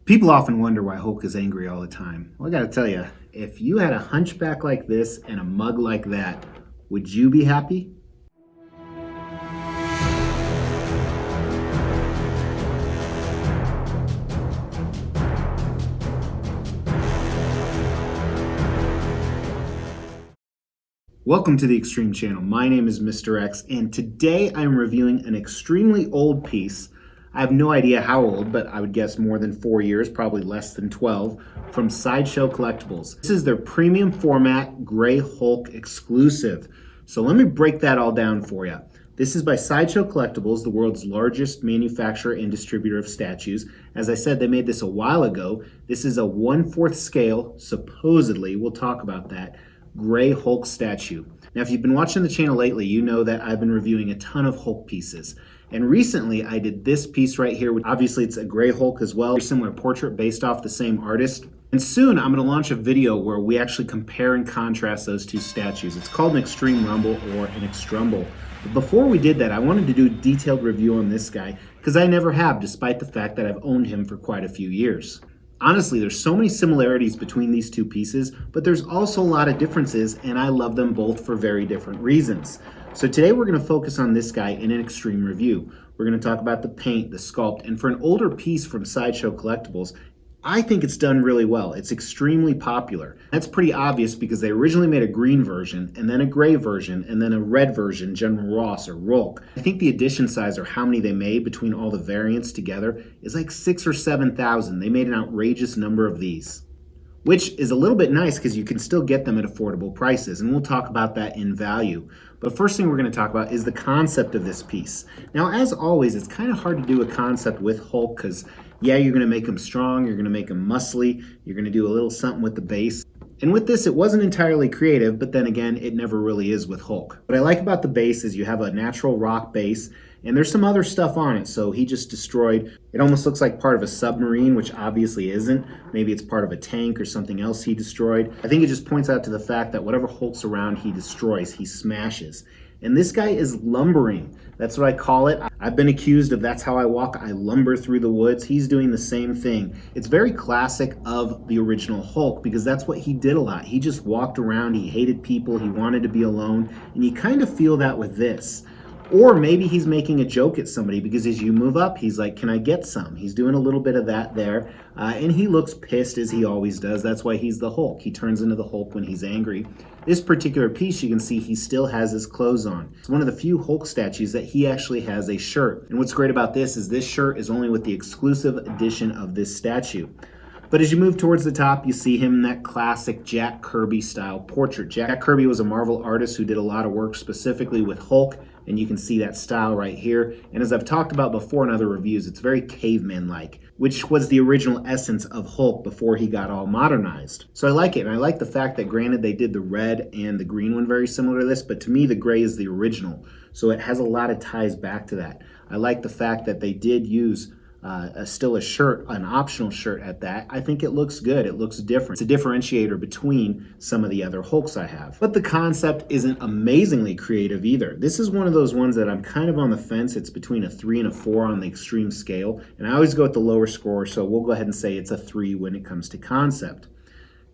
People often wonder why Hulk is angry all the time. Well, I gotta tell you, if you had a hunchback like this and a mug like that, would you be happy? Welcome to the Extreme Channel. My name is Mr. X, and today I'm reviewing an extremely old piece. I have no idea how old, but I would guess more than 4 years, probably less than 12, from Sideshow Collectibles. This is their premium format Gray Hulk exclusive. So let me break that all down for you. This is by Sideshow Collectibles, the world's largest manufacturer and distributor of statues. As I said, they made this a while ago. This is a 1/4 scale, supposedly, we'll talk about that, Gray Hulk statue. Now, if you've been watching the channel lately, you know that I've been reviewing a ton of Hulk pieces. And recently, I did this piece right here. Obviously, it's a Gray Hulk as well. Very similar portrait based off the same artist. And soon, I'm going to launch a video where we actually compare and contrast those two statues. It's called an Extreme Rumble or an Extrumble. But before we did that, I wanted to do a detailed review on this guy because I never have, despite the fact that I've owned him for quite a few years. Honestly, there's so many similarities between these two pieces, but there's also a lot of differences, and I love them both for very different reasons. So today we're going to focus on this guy in an extreme review. We're going to talk about the paint, the sculpt, and for an older piece from Sideshow Collectibles, I think it's done really well. It's extremely popular. That's pretty obvious because they originally made a green version, and then a gray version, and then a red version, General Ross or Rolk. I think the edition size, or how many they made between all the variants together, is like 6,000 or 7,000. They made an outrageous number of these, which is a little bit nice because you can still get them at affordable prices, and we'll talk about that in value. But first thing we're going to talk about is the concept of this piece. Now, as always, it's kind of hard to do a concept with Hulk because, yeah, you're going to make him strong, you're going to make him muscly, you're going to do a little something with the base. And with this, it wasn't entirely creative, but then again, it never really is with Hulk. What I like about the base is you have a natural rock base, and there's some other stuff on it. So he just destroyed, it almost looks like part of a submarine, which obviously isn't. Maybe it's part of a tank or something else he destroyed. I think it just points out to the fact that whatever Hulk's around, he destroys, he smashes. And this guy is lumbering. That's what I call it. I've been accused of that's how I walk. I lumber through the woods. He's doing the same thing. It's very classic of the original Hulk because that's what he did a lot. He just walked around. He hated people. He wanted to be alone. And you kind of feel that with this. Or maybe he's making a joke at somebody because as you move up, he's like, can I get some? He's doing a little bit of that there. And he looks pissed as he always does. That's why he's the Hulk. He turns into the Hulk when he's angry. This particular piece, you can see he still has his clothes on. It's one of the few Hulk statues that he actually has a shirt. And what's great about this is this shirt is only with the exclusive edition of this statue. But as you move towards the top, you see him in that classic Jack Kirby style portrait. Jack Kirby was a Marvel artist who did a lot of work specifically with Hulk, and you can see that style right here. And as I've talked about before in other reviews, it's very caveman-like, which was the original essence of Hulk before he got all modernized. So I like it, and I like the fact that granted they did the red and the green one very similar to this, but to me the gray is the original. So it has a lot of ties back to that. I like the fact that they did use still a shirt, an optional shirt at that. I think it looks good. It looks different. It's a differentiator between some of the other Hulks I have. But the concept isn't amazingly creative either. This is one of those ones that I'm kind of on the fence. It's between a 3 and a 4 on the extreme scale. And I always go with the lower score, so we'll go ahead and say it's a 3 when it comes to concept.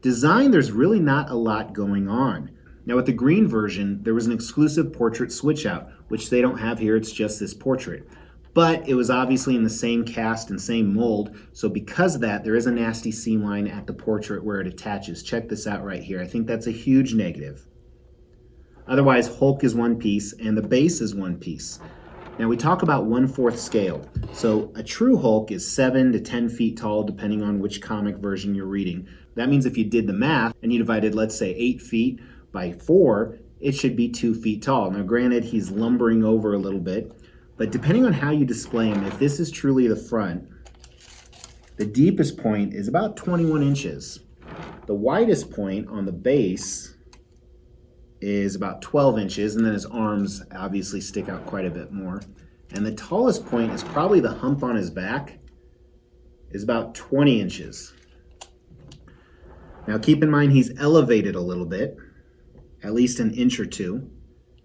Design, there's really not a lot going on. Now with the green version, there was an exclusive portrait switch out, which they don't have here. It's just this portrait. But it was obviously in the same cast and same mold, so because of that, there is a nasty seam line at the portrait where it attaches. Check this out right here. I think that's a huge negative. Otherwise, Hulk is one piece, and the base is one piece. Now, we talk about 1/4 scale. So a true Hulk is 7 to 10 feet tall, depending on which comic version you're reading. That means if you did the math, and you divided, let's say, 8 feet by 4, it should be 2 feet tall. Now, granted, he's lumbering over a little bit, but depending on how you display him, if this is truly the front, the deepest point is about 21 inches. The widest point on the base is about 12 inches, and then his arms obviously stick out quite a bit more. And the tallest point is probably the hump on his back, is about 20 inches. Now keep in mind he's elevated a little bit, at least an inch or two.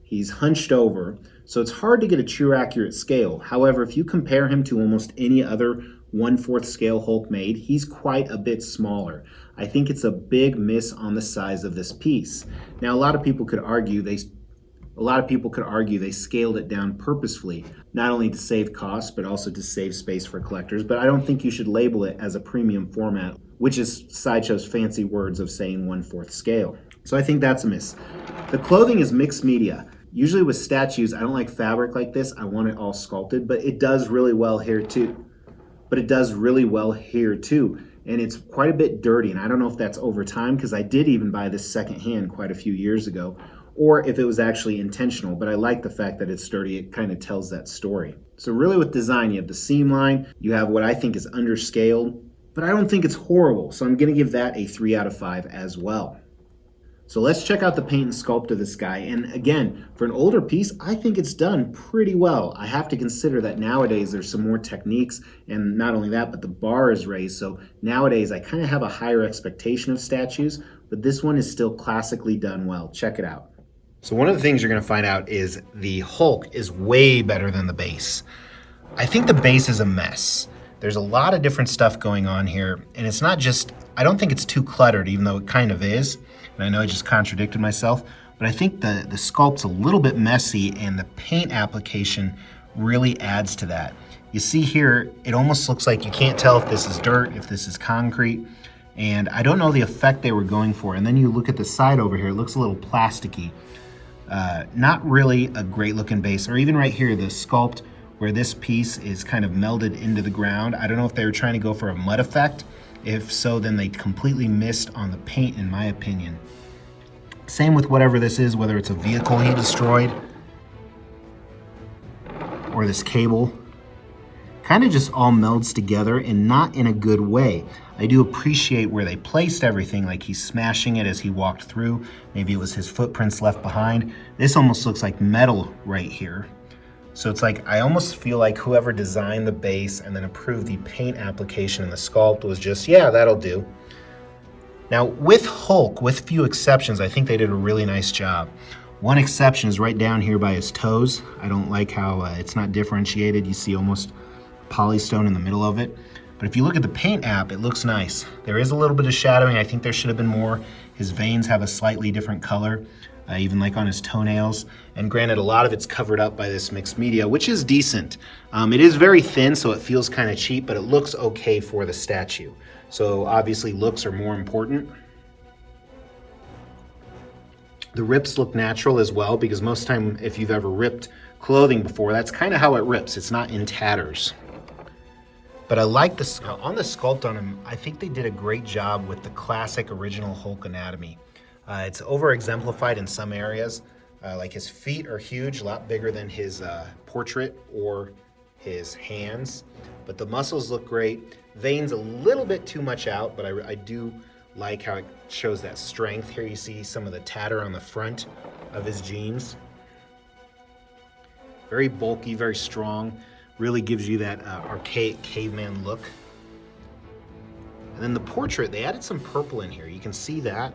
He's hunched over, so it's hard to get a true accurate scale. However, if you compare him to almost any other 1/4 scale Hulk made, he's quite a bit smaller. I think it's a big miss on the size of this piece. Now, a lot of people could argue they scaled it down purposefully, not only to save costs, but also to save space for collectors. But I don't think you should label it as a premium format, which is Sideshow's fancy words of saying 1/4 scale. So I think that's a miss. The clothing is mixed media. Usually with statues, I don't like fabric like this. I want it all sculpted, but it does really well here too. And it's quite a bit dirty, and I don't know if that's over time, because I did even buy this secondhand quite a few years ago, or if it was actually intentional, but I like the fact that it's dirty. It kind of tells that story. So really with design, you have the seam line, you have what I think is underscaled, but I don't think it's horrible, so I'm gonna give that a 3 out of 5 as well. So let's check out the paint and sculpt of this guy. And again, for an older piece, I think it's done pretty well. I have to consider that nowadays there's some more techniques, and not only that, but the bar is raised. So nowadays I kind of have a higher expectation of statues, but this one is still classically done well. Check it out. So one of the things you're gonna find out is the Hulk is way better than the base. I think the base is a mess. There's a lot of different stuff going on here, and it's not just, I don't think it's too cluttered, even though it kind of is. And I know I just contradicted myself, but I think the sculpt's a little bit messy, and the paint application really adds to that. You see here, it almost looks like you can't tell if this is dirt, if this is concrete, and I don't know the effect they were going for. And then you look at the side over here, it looks a little plasticky. Not really a great looking base, or even right here, the sculpt where this piece is kind of melded into the ground. I don't know if they were trying to go for a mud effect. If so, then they completely missed on the paint, in my opinion. Same with whatever this is, whether it's a vehicle he destroyed or this cable. Kind of just all melds together, and not in a good way. I do appreciate where they placed everything, like he's smashing it as he walked through. Maybe it was his footprints left behind. This almost looks like metal right here. So it's like, I almost feel like whoever designed the base and then approved the paint application and the sculpt was just, yeah, that'll do. Now with Hulk, with few exceptions, I think they did a really nice job. One exception is right down here by his toes. I don't like how it's not differentiated. You see almost polystone in the middle of it. But if you look at the paint app, it looks nice. There is a little bit of shadowing. I think there should have been more. His veins have a slightly different color. Even like on his toenails. And granted, a lot of it's covered up by this mixed media, which is decent. It is very thin, so it feels kind of cheap, but it looks okay for the statue. So obviously looks are more important. The rips look natural as well, because most time if you've ever ripped clothing before, that's kind of how it rips. It's not in tatters. But I like this, on the sculpt on him, I think they did a great job with the classic original Hulk anatomy. It's over-exemplified in some areas, like his feet are huge, a lot bigger than his portrait or his hands, but the muscles look great. Veins a little bit too much out, but I do like how it shows that strength. Here you see some of the tatter on the front of his jeans. Very bulky, very strong, really gives you that archaic caveman look. And then the portrait, they added some purple in here. You can see that.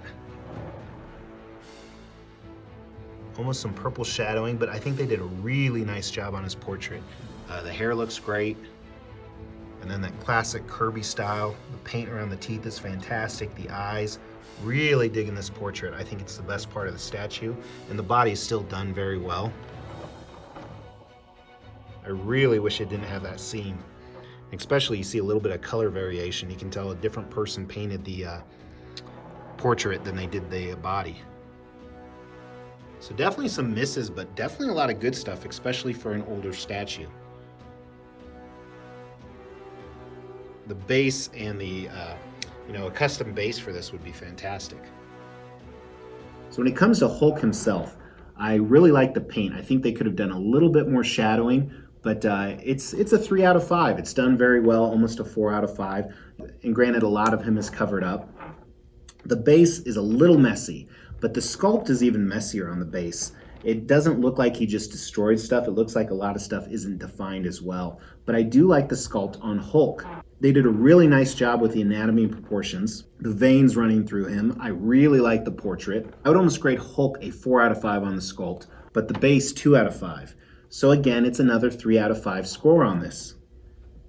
Almost some purple shadowing, but I think they did a really nice job on his portrait. The hair looks great. And then that classic Kirby style. The paint around the teeth is fantastic. The eyes, really digging this portrait. I think it's the best part of the statue. And the body is still done very well. I really wish it didn't have that seam. Especially you see a little bit of color variation. You can tell a different person painted the portrait than they did the body. So definitely some misses, but definitely a lot of good stuff, especially for an older statue. The base and the, a custom base for this would be fantastic. So when it comes to Hulk himself, I really like the paint. I think they could have done a little bit more shadowing, but it's a 3 out of 5. It's done very well, almost a 4 out of 5. And granted, a lot of him is covered up. The base is a little messy, but the sculpt is even messier on the base. It doesn't look like he just destroyed stuff. It looks like a lot of stuff isn't defined as well. But I do like the sculpt on Hulk. They did a really nice job with the anatomy and proportions. The veins running through him. I really like the portrait. I would almost grade Hulk a 4 out of 5 on the sculpt, but the base 2 out of 5. So again, it's another 3 out of 5 score on this.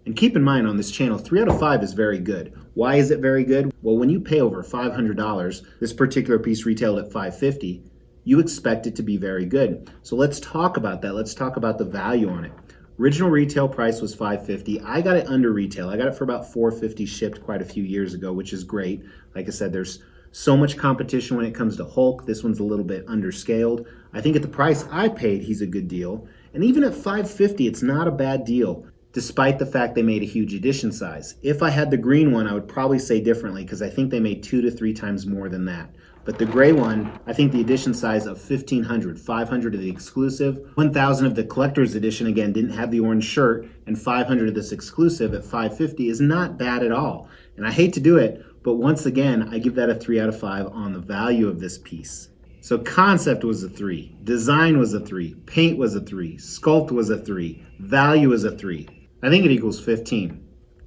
And keep in mind on this channel, 3 out of 5 is very good. Why is it very good? Well, when you pay over $500, this particular piece retailed at $550, you expect it to be very good. So let's talk about that. Let's talk about the value on it. Original retail price was $550. I got it under retail. I got it for about $450 shipped quite a few years ago, which is great. Like I said, there's so much competition when it comes to Hulk. This one's a little bit underscaled. I think at the price I paid, he's a good deal. And even at $550, it's not a bad deal, despite the fact they made a huge edition size. If I had the green one, I would probably say differently because I think they made 2 to 3 times more than that. But the gray one, I think the edition size of 1,500, 500 of the exclusive, 1,000 of the collector's edition, again, didn't have the orange shirt, and 500 of this exclusive at $550 is not bad at all. And I hate to do it, but once again, I give that a 3 out of 5 on the value of this piece. So concept was a 3, design was a 3, paint was a 3, sculpt was a 3, value is a 3. I think it equals 15.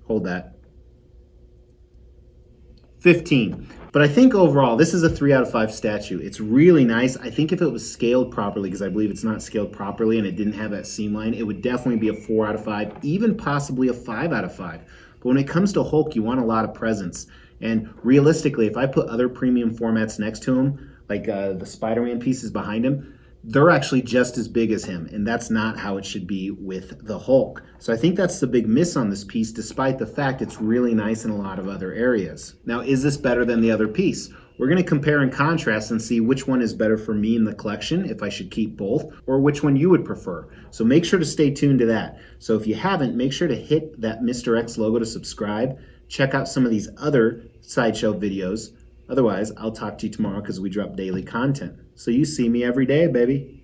Hold that. 15. But I think overall, this is a 3 out of 5 statue. It's really nice. I think if it was scaled properly, because I believe it's not scaled properly and it didn't have that seam line, it would definitely be a 4 out of 5, even possibly a 5 out of 5. But when it comes to Hulk, you want a lot of presence. And realistically, if I put other premium formats next to him, like the Spider-Man pieces behind him, they're actually just as big as him, and that's not how it should be with the Hulk. So I think that's the big miss on this piece, despite the fact it's really nice in a lot of other areas. Now, is this better than the other piece? We're going to compare and contrast and see which one is better for me in the collection, if I should keep both, or which one you would prefer. So make sure to stay tuned to that. So if you haven't, make sure to hit that Mr. X logo to subscribe. Check out some of these other Sideshow videos. Otherwise, I'll talk to you tomorrow because we drop daily content. So you see me every day, baby.